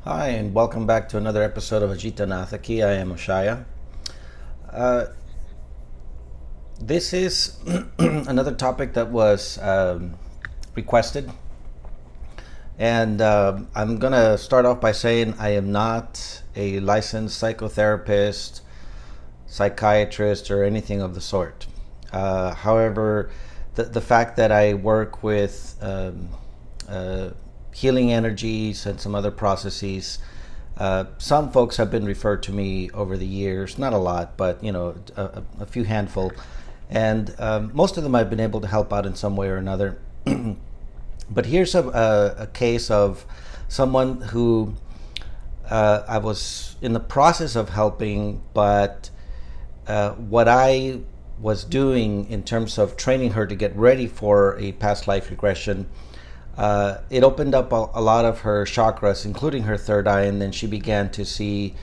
Hi, and welcome back to another episode of Ajita Nathaki. I am Oshaya. Uh, this is another topic that was requested, and I'm going to start off by saying I am not a licensed psychotherapist, psychiatrist, or anything of the sort. However, the fact that I work with uh, healing energies and some other processes. Some folks have been referred to me over the years, not a lot, but a few handful, and most of them I've been able to help out in some way or another. But here's a case of someone who I was in the process of helping, but what I was doing in terms of training her to get ready for a past life regression, it opened up a lot of her chakras, including her third eye, and then she began to see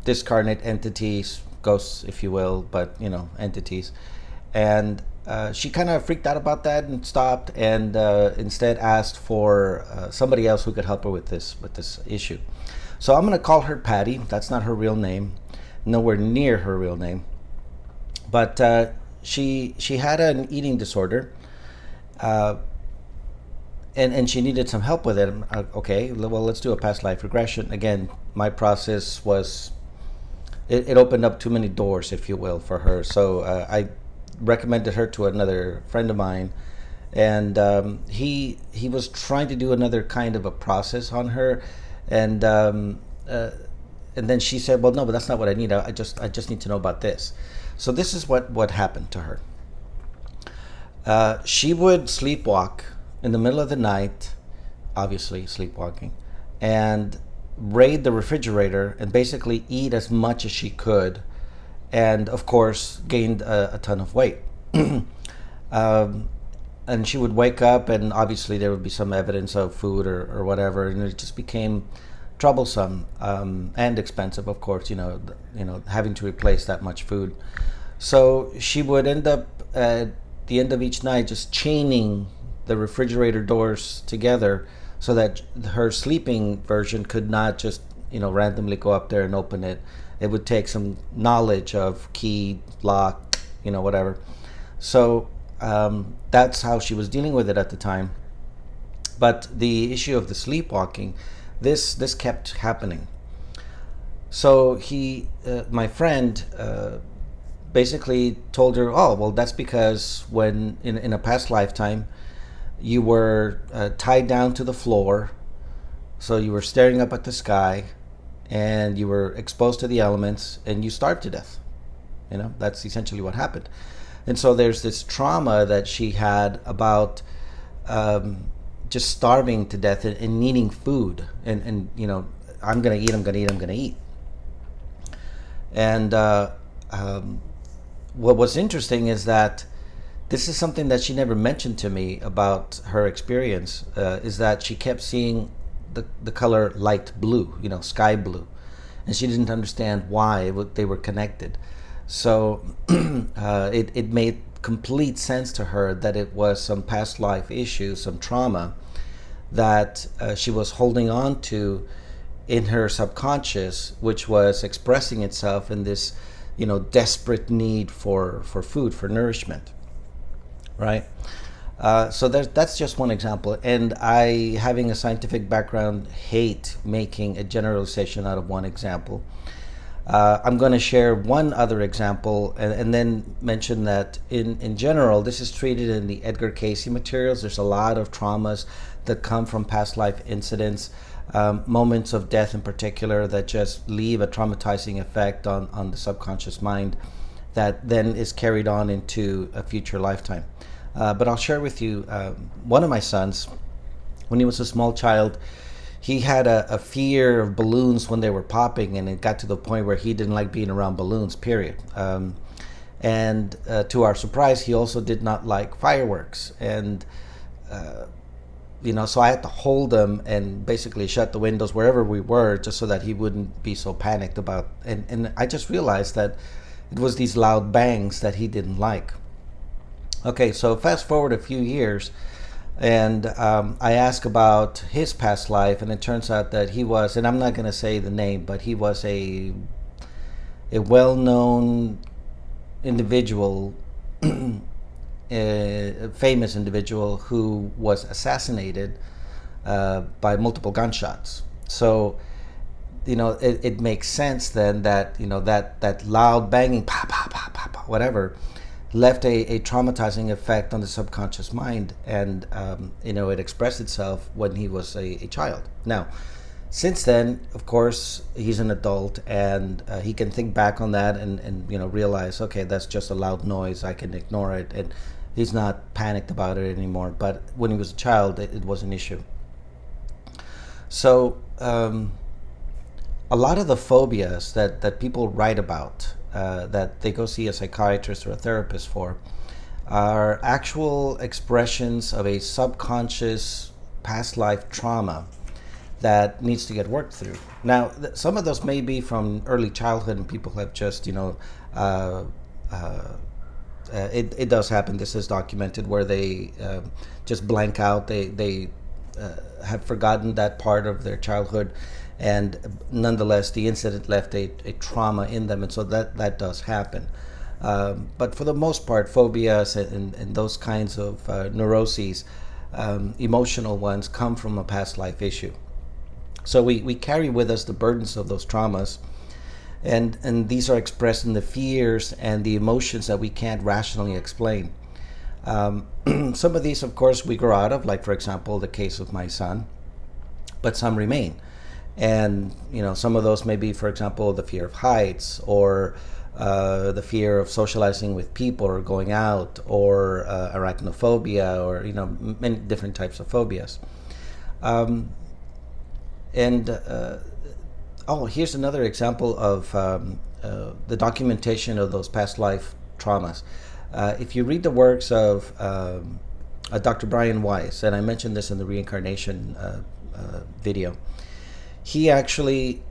discarnate entities, ghosts, if you will, but entities. And she kind of freaked out about that and stopped, and instead asked for somebody else who could help her with this issue. So I'm going to call her Patty. That's not her real name, nowhere near her real name. But she had an eating disorder. Uh, and she needed some help with it. Okay, well, let's do a past life regression. Again, my process was, it opened up too many doors, if you will, for her. So I recommended her to another friend of mine, and he was trying to do another kind of a process on her, and and then she said, "Well, no, but that's not what I need. I just need to know about this." So this is what happened to her. She would sleepwalk in the middle of the night, obviously sleepwalking, and raid the refrigerator and basically eat as much as she could, and of course gained a ton of weight. um, and she would wake up, and obviously there would be some evidence of food or whatever, and it just became troublesome and expensive, of course. Having to replace that much food. So she would end up at the end of each night just chaining the refrigerator doors together so that her sleeping version could not just randomly go up there and open it. It would take some knowledge of key, lock, whatever. So that's how she was dealing with it at the time. But the issue of the sleepwalking, this kept happening. So my friend, basically told her, "Oh, well, that's because when in a past lifetime you were tied down to the floor, so you were staring up at the sky, and you were exposed to the elements, and you starved to death. That's essentially what happened." And so there's this trauma that she had about just starving to death and needing food, and I'm gonna eat, I'm gonna eat, I'm gonna eat. And what was interesting is that this is something that she never mentioned to me about her experience, is that she kept seeing the color light blue, sky blue, and she didn't understand why they were connected. So it made complete sense to her that it was some past life issue, some trauma that she was holding on to in her subconscious, which was expressing itself in this desperate need for food, for nourishment, right? So that's just one example. And I, having a scientific background, hate making a generalization out of one example. I'm going to share one other example, and then mention that in general, this is treated in the Edgar Cayce materials. There's a lot of traumas that come from past life incidents, moments of death in particular, that just leave a traumatizing effect on the subconscious mind that then is carried on into a future lifetime. But I'll share with you one of my sons, when he was a small child, he had a fear of balloons when they were popping, and it got to the point where he didn't like being around balloons, period. And to our surprise, he also did not like fireworks. And so I had to hold him and basically shut the windows wherever we were, just so that he wouldn't be so panicked about. And I just realized that it was these loud bangs that he didn't like. Okay, so fast forward a few years. And I asked about his past life, and it turns out that he was, and I'm not going to say the name, but he was a well-known individual, a famous individual who was assassinated by multiple gunshots. So, it makes sense then that that loud banging, pa pa pa pa pa, whatever, left a traumatizing effect on the subconscious mind, and it expressed itself when he was a child. Now, since then, of course, he's an adult, and he can think back on that and realize, okay, that's just a loud noise, I can ignore it, and he's not panicked about it anymore. But when he was a child, it was an issue. So a lot of the phobias that people write about, that they go see a psychiatrist or a therapist for, are actual expressions of a subconscious past life trauma that needs to get worked through. Now, some of those may be from early childhood, and people have just, it does happen. This is documented where they just blank out. They have forgotten that part of their childhood, and nonetheless, the incident left a trauma in them, and so that does happen. But for the most part, phobias and those kinds of neuroses, emotional ones, come from a past life issue. So we carry with us the burdens of those traumas, and these are expressed in the fears and the emotions that we can't rationally explain. Some of these, of course, we grow out of, like, for example, the case of my son, but some remain. And some of those may be, for example, the fear of heights, or the fear of socializing with people or going out, or arachnophobia, or many different types of phobias. Here's another example of the documentation of those past life traumas. If you read the works of Dr. Brian Weiss, and I mentioned this in the reincarnation video, he actually,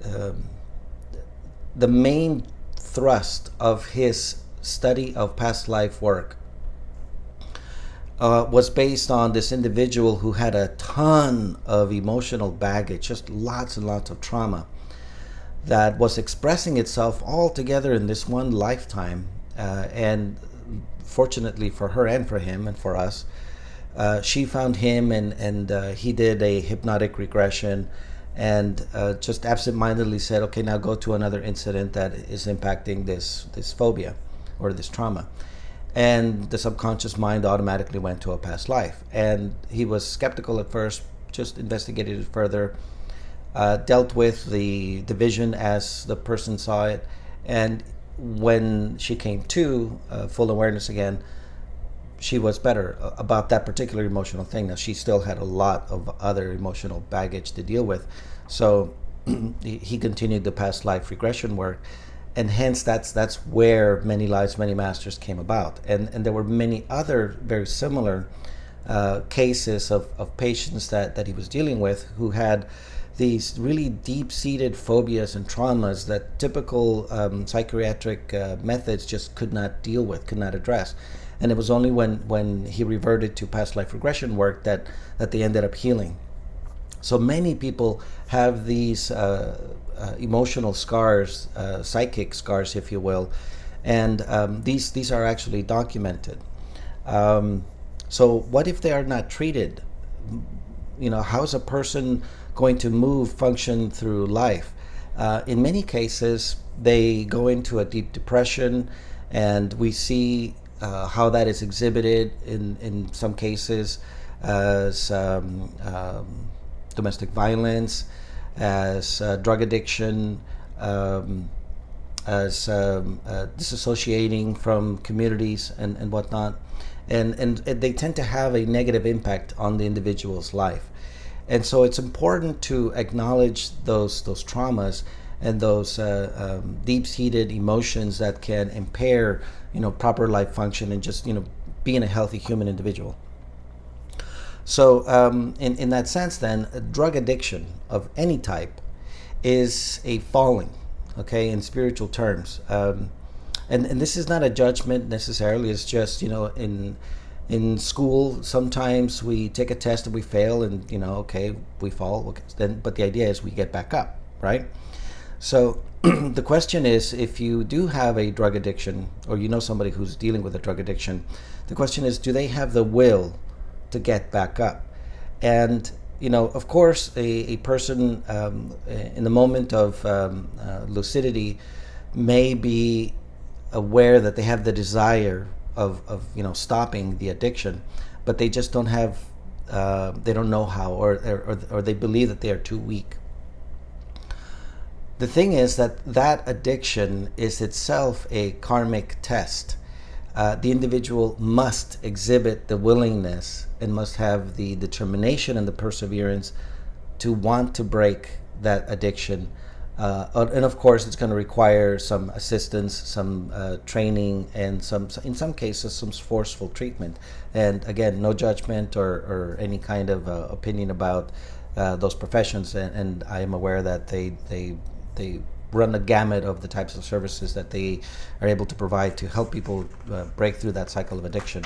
the main thrust of his study of past life work was based on this individual who had a ton of emotional baggage, just lots and lots of trauma that was expressing itself all together in this one lifetime. And fortunately for her and for him and for us, she found him, and he did a hypnotic regression, and just absentmindedly said, okay, now go to another incident that is impacting this phobia or this trauma. And the subconscious mind automatically went to a past life. And he was skeptical at first, just investigated it further, dealt with the vision as the person saw it. And when she came to full awareness again, she was better about that particular emotional thing. Now, she still had a lot of other emotional baggage to deal with. So he continued the past life regression work. And hence, that's where Many Lives, Many Masters came about. And there were many other very similar cases of patients that he was dealing with who had these really deep-seated phobias and traumas that typical psychiatric methods just could not deal with, could not address. And it was only when he reverted to past life regression work that they ended up healing. So many people have these emotional scars, psychic scars, if you will, and these are actually documented. So what if they are not treated? How is a person going to function through life? In many cases, they go into a deep depression, and we see how that is exhibited in some cases as domestic violence, as drug addiction, as disassociating from communities and whatnot. And they tend to have a negative impact on the individual's life. And so it's important to acknowledge those traumas and those deep-seated emotions that can impair, proper life function and just, being a healthy human individual. So in that sense, then, drug addiction of any type is a falling, okay, in spiritual terms. And this is not a judgment necessarily. It's just, in In school, sometimes we take a test and we fail, and okay, we fall. Okay, then, but the idea is we get back up, right? So the question is, if you do have a drug addiction, or somebody who's dealing with a drug addiction, the question is, do they have the will to get back up? And of course, a person in the moment of lucidity may be aware that they have the desire of stopping the addiction, but they just don't have they don't know how, or they believe that they are too weak. The thing is that addiction is itself a karmic test. The individual must exhibit the willingness and must have the determination and the perseverance to want to break that addiction. And of course, it's going to require some assistance, some training, and in some cases, some forceful treatment. And again, no judgment or any kind of opinion about those professions. And I am aware that they run the gamut of the types of services that they are able to provide to help people break through that cycle of addiction.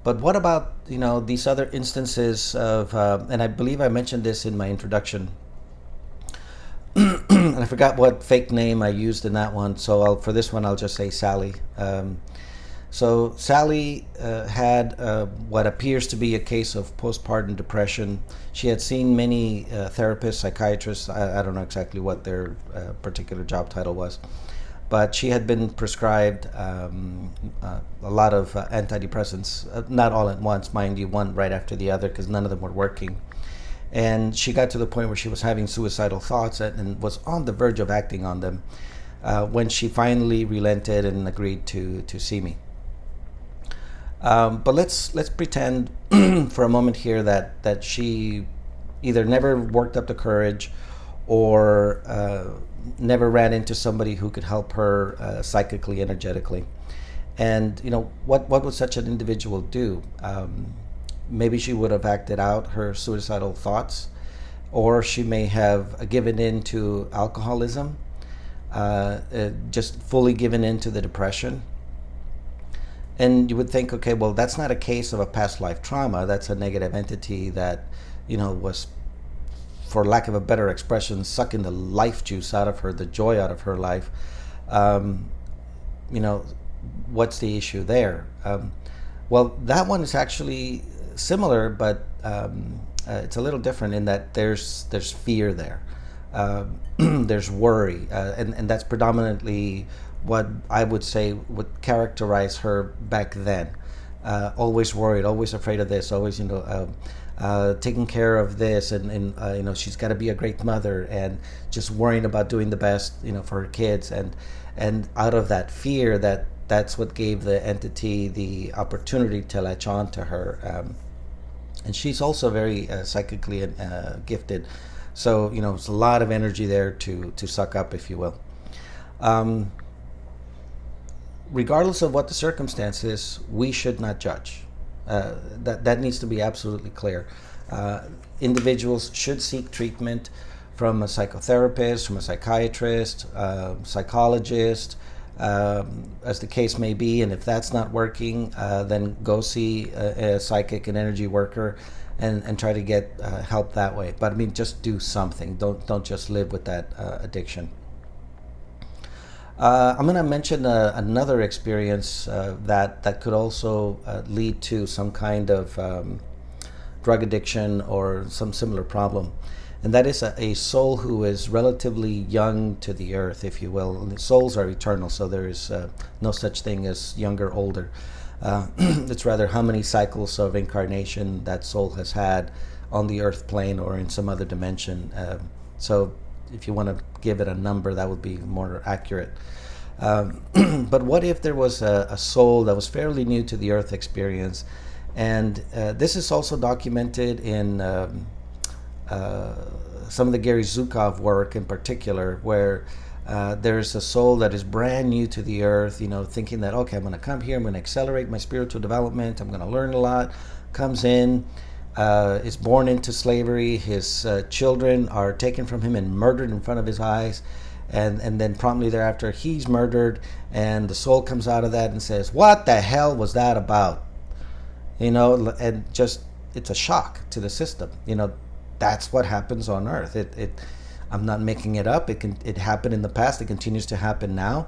But what about these other instances of, and I believe I mentioned this in my introduction, and I forgot what fake name I used in that one. So for this one, I'll just say Sally. So Sally had what appears to be a case of postpartum depression. She had seen many therapists, psychiatrists. I don't know exactly what their particular job title was, but she had been prescribed a lot of antidepressants, not all at once, mind you, one right after the other, because none of them were working. And she got to the point where she was having suicidal thoughts and was on the verge of acting on them when she finally relented and agreed to see me. But let's pretend for a moment here that she either never worked up the courage or never ran into somebody who could help her psychically, energetically. And what would such an individual do? Maybe she would have acted out her suicidal thoughts, or she may have given in to alcoholism, just fully given in to the depression. And you would think, okay, well, that's not a case of a past life trauma. That's a negative entity that, was, for lack of a better expression, sucking the life juice out of her, the joy out of her life. What's the issue there? Well, that one is actually similar, but it's a little different in that there's fear there. There's worry, and that's predominantly what I would say would characterize her back then. Always worried, always afraid of this, always taking care of this, and she's got to be a great mother, and just worrying about doing the best for her kids, and out of that fear, that's what gave the entity the opportunity to latch on to her. And she's also very psychically gifted, so it's a lot of energy there to suck up, if you will. Regardless of what the circumstances, we should not judge. That needs to be absolutely clear. Individuals should seek treatment from a psychotherapist, from a psychiatrist, psychologist, as the case may be. And if that's not working, then go see a psychic and energy worker and try to get help that way. But I mean, just do something. Don't just live with that addiction. I'm going to mention another experience that could also lead to some kind of drug addiction or some similar problem. And that is a soul who is relatively young to the earth, if you will. And souls are eternal, so there is no such thing as younger, older. It's rather how many cycles of incarnation that soul has had on the earth plane or in some other dimension. So if you want to give it a number, that would be more accurate. But what if there was a soul that was fairly new to the earth experience? And this is also documented in some of the Gary Zukov work in particular, where there's a soul that is brand new to the earth, thinking that, okay, I'm going to come here, I'm going to accelerate my spiritual development, I'm going to learn a lot, comes in, is born into slavery, his children are taken from him and murdered in front of his eyes, and then promptly thereafter he's murdered, and the soul comes out of that and says, what the hell was that about? And just, it's a shock to the system. That's what happens on Earth. I'm not making it up. It happened in the past. It continues to happen now.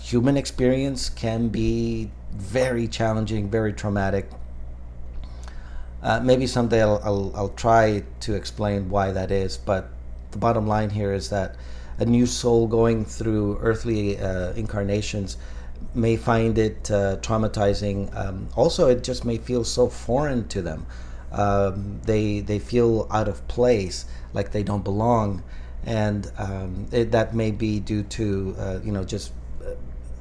Human experience can be very challenging, very traumatic. Maybe someday I'll try to explain why that is, but the bottom line here is that a new soul going through earthly incarnations may find it traumatizing. Also, it just may feel so foreign to them. They feel out of place, like they don't belong, and that may be due to just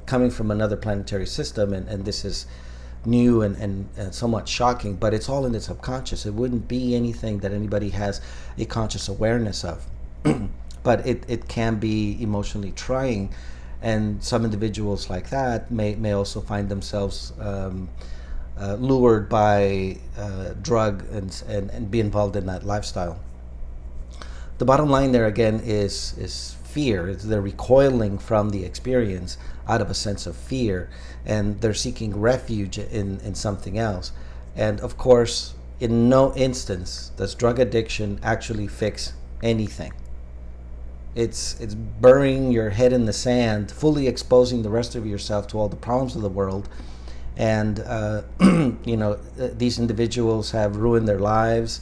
coming from another planetary system, and this is new and somewhat shocking, but it's all in the subconscious. It wouldn't be anything that anybody has a conscious awareness of. But it can be emotionally trying, and some individuals like that may also find themselves lured by drug and be involved in that lifestyle. The bottom line there again is fear. They're recoiling from the experience out of a sense of fear, and they're seeking refuge in something else. And of course, in no instance does drug addiction actually fix anything. It's burying your head in the sand, fully exposing the rest of yourself to all the problems of the world. And these individuals have ruined their lives,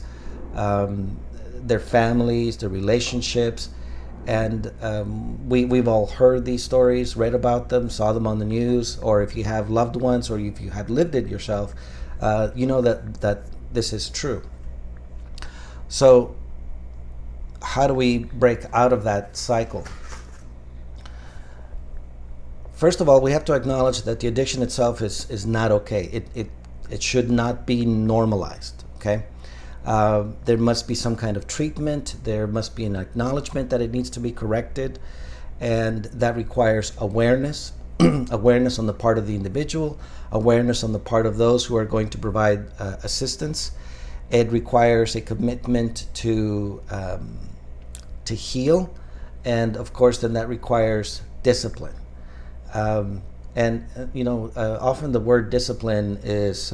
their families, their relationships. And we've all heard these stories, read about them, saw them on the news, or if you have loved ones, or if you have lived it yourself, you know that this is true. So how do we break out of that cycle? First of all, we have to acknowledge that the addiction itself is not okay. It should not be normalized, okay? There must be some kind of treatment. There must be an acknowledgement that it needs to be corrected, and that requires awareness, awareness on the part of the individual, awareness on the part of those who are going to provide assistance. It requires a commitment to heal, and of course then that requires discipline. Often the word discipline is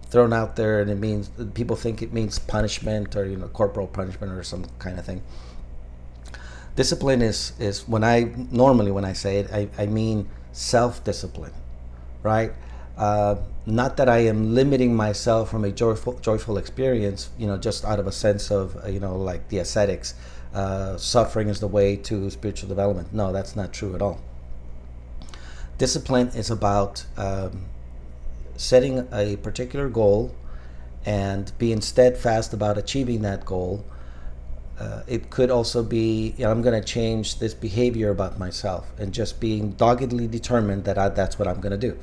thrown out there, and it means, people think it means punishment, or corporal punishment or some kind of thing. Discipline is when I say it, I mean self-discipline, right? Not that I am limiting myself from a joyful experience, just out of a sense of like the ascetics, suffering is the way to spiritual development. No, that's not true at all. Discipline is about setting a particular goal and being steadfast about achieving that goal. It could also be, I'm going to change this behavior about myself, and just being doggedly determined that that's what I'm going to do.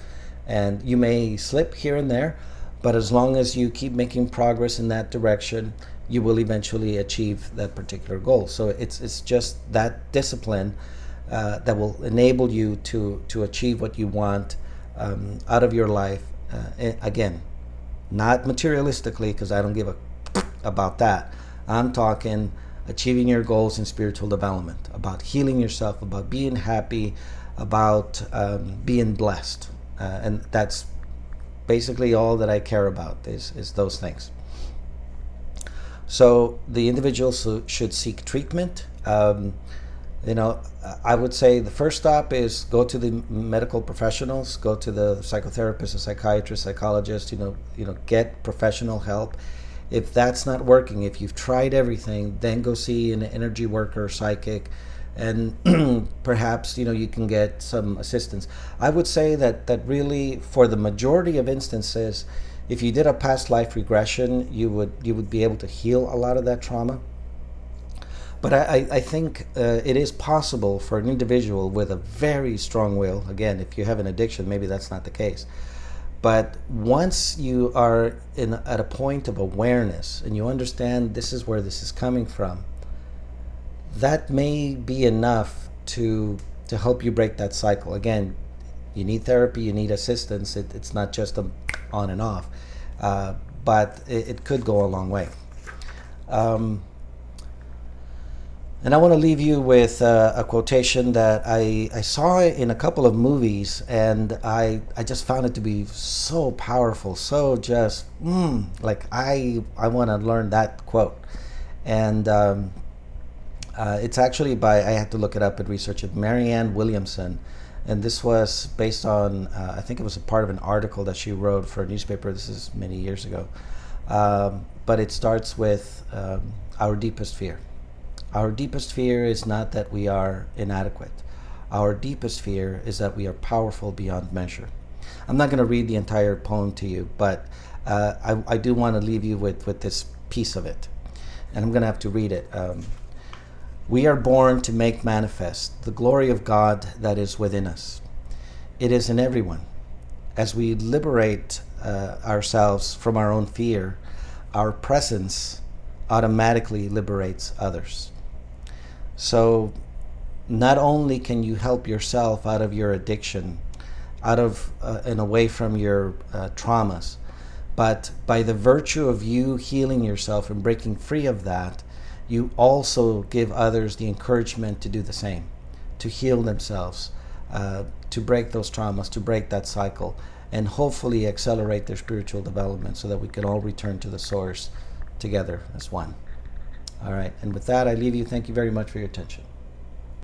And you may slip here and there, but as long as you keep making progress in that direction, you will eventually achieve that particular goal. So it's just that discipline that will enable you to achieve what you want out of your life. Again, not materialistically, because I don't give a about that. I'm talking achieving your goals in spiritual development, about healing yourself, about being happy, about being blessed. And that's basically all that I care about is those things. So the individual should seek treatment. I would say the first stop is go to the medical professionals, go to the psychotherapist, a psychiatrist, psychologist, get professional help. If that's not working, if you've tried everything, then go see an energy worker, psychic, and perhaps, you can get some assistance. I would say that really, for the majority of instances, if you did a past life regression, you would be able to heal a lot of that trauma. But I think it is possible for an individual with a very strong will. Again, if you have an addiction, maybe that's not the case. But once you are at a point of awareness and you understand this is where this is coming from, that may be enough to help you break that cycle. Again, you need therapy, you need assistance. It's not just on and off, but it could go a long way. And I want to leave you with a quotation that I saw in a couple of movies, and I just found it to be so powerful, so just, like I want to learn that quote. And it's actually by, I had to look it up and research it, Marianne Williamson. And this was based on, I think it was a part of an article that she wrote for a newspaper. This is many years ago. But it starts with our deepest fear. Our deepest fear is not that we are inadequate. Our deepest fear is that we are powerful beyond measure. I'm not going to read the entire poem to you, but I do want to leave you with this piece of it. And I'm going to have to read it. We are born to make manifest the glory of God that is within us. It is in everyone. As we liberate ourselves from our own fear, our presence automatically liberates others. So not only can you help yourself out of your addiction, out of and away from your traumas, but by the virtue of you healing yourself and breaking free of that, you also give others the encouragement to do the same, to heal themselves, to break those traumas, to break that cycle, and hopefully accelerate their spiritual development so that we can all return to the source together as one. All right, and with that, I leave you. Thank you very much for your attention.